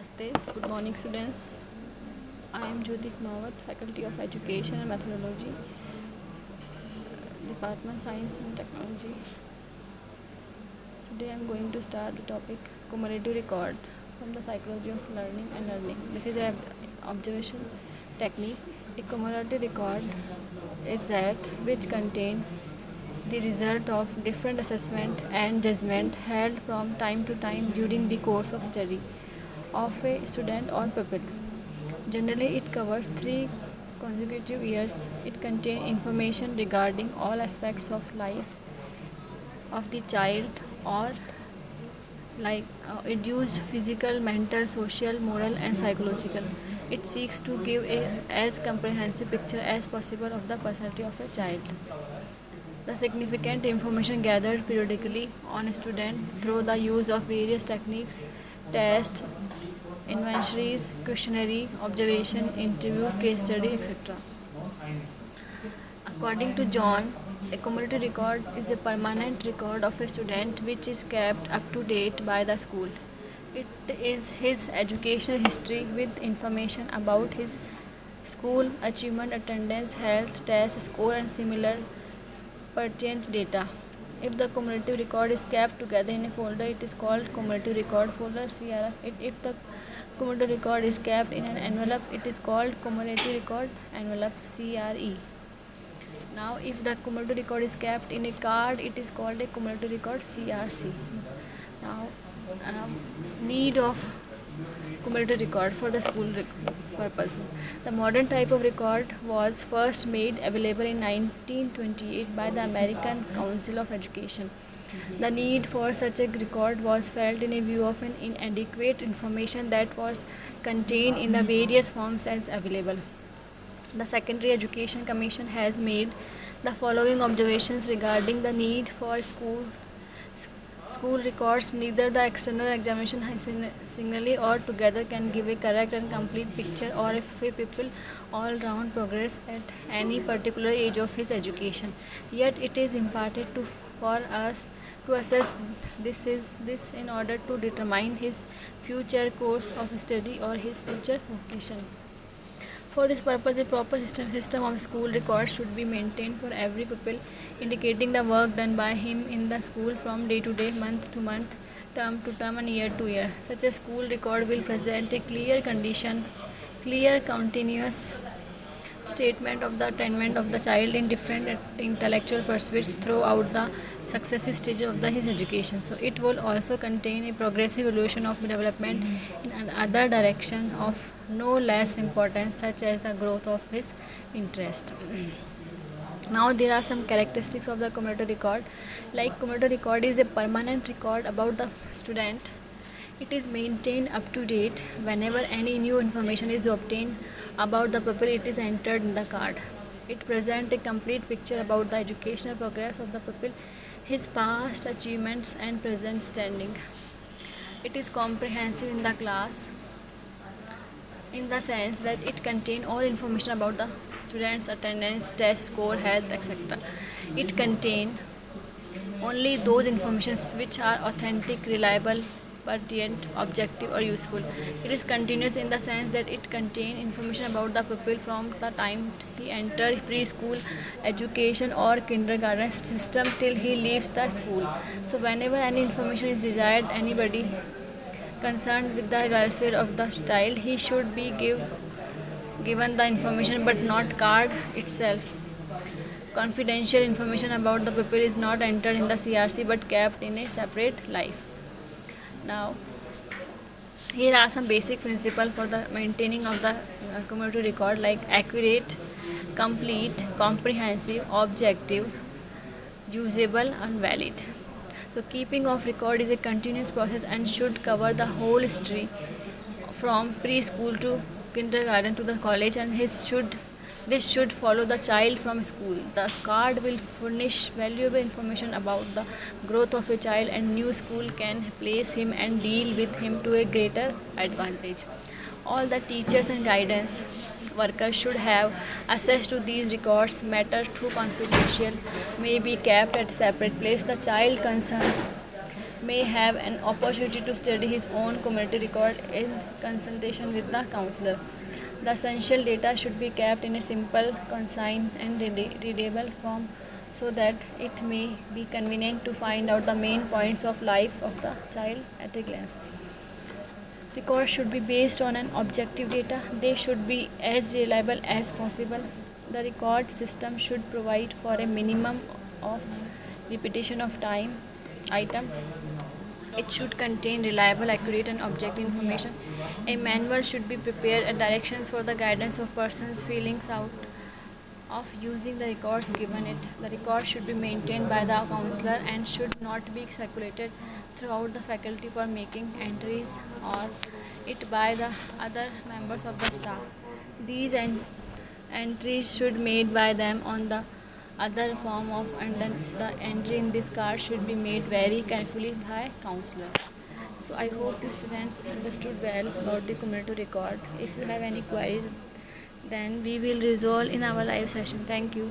Namaste. Good morning, students. I am Jyoti Kumawat, Faculty of Education and Methodology, Department Science and Technology. Today I am going to start the topic cumulative record from the psychology of learning and learning. This is an observation technique. A cumulative record is that which contain the result of different assessment and judgment held from time to time during the course of study of a student or pupil. Generally, it covers 3 consecutive years. It contains information regarding all aspects of life of the child or it used physical, mental, social, moral and psychological. It seeks to give a as comprehensive picture as possible of the personality of a child. The significant information gathered periodically on a student through the use of various techniques, tests, inventories, questionnaire, observation, interview, case study, etc. According to John, a cumulative record is a permanent record of a student which is kept up to date by the school. It is his educational history with information about his school achievement, attendance, health, test score, and similar pertinent data. If the cumulative record is kept together in a folder, it is called cumulative record folder (CRF). If the cumulative record is kept in an envelope, it is called cumulative record envelope (CRE). Now, if the cumulative record is kept in a card, it is called a cumulative record (CRC). Now, need of cumulative record for the school purpose. The modern type of record was first made available in 1928 by the American Council of Education. The need for such a record was felt in a view of an inadequate information that was contained in the various forms as available. The Secondary Education Commission has made the following observations regarding the need for school records. Neither the external examination singly or together can give a correct and complete picture or if a pupil all round progress at any particular age of his education. Yet it is important for us to assess this in order to determine his future course of study or his future vocation. For this purpose, a proper system of school records should be maintained for every pupil, indicating the work done by him in the school from day to day, month to month, term to term, and year to year. Such a school record will present a clear, continuous statement of the attainment of the child in different intellectual pursuits throughout the successive stages of his education. So it will also contain a progressive evolution of development in another direction of no less importance, such as the growth of his interest. Now there are some characteristics of the cumulative record. Like cumulative record is a permanent record about the student. It is maintained up to date. Whenever any new information is obtained about the pupil, it is entered in the card. It presents a complete picture about the educational progress of the pupil, his past achievements and present standing. It is comprehensive in the class in the sense that it contains all information about the student's attendance, test score, health, etc. It contains only those informations which are authentic, reliable, pertinent, objective or useful. It is continuous in the sense that it contains information about the pupil from the time he enters preschool education or kindergarten system till he leaves the school. So whenever any information is desired, anybody concerned with the welfare of the child, he should be given the information but not card itself. Confidential information about the pupil is not entered in the CRC but kept in a separate life. Now, here are some basic principles for the maintaining of the cumulative record, like accurate, complete, comprehensive, objective, usable and valid. So keeping of record is a continuous process and should cover the whole history from preschool to kindergarten to the college, and this should follow the child from school. The card will furnish valuable information about the growth of a child, and new school can place him and deal with him to a greater advantage. All the teachers and guidance workers should have access to these records. Matter too confidential may be kept at separate place. The child concerned may have an opportunity to study his own community record in consultation with the counselor. The essential data should be kept in a simple, concise, and readable form so that it may be convenient to find out the main points of life of the child at a glance. Records should be based on an objective data. They should be as reliable as possible. The record system should provide for a minimum of repetition of time items. It should contain reliable, accurate, and objective information. A manual should be prepared and directions for the guidance of persons feelings out of using the records given it. The record should be maintained by the counselor and should not be circulated throughout the faculty for making entries or it by the other members of the staff. These entries should made by them on the other form of and then the entry in this card should be made very carefully by counselor. So I hope you students understood well about the community record. If you have any queries, then we will resolve in our live session. Thank you.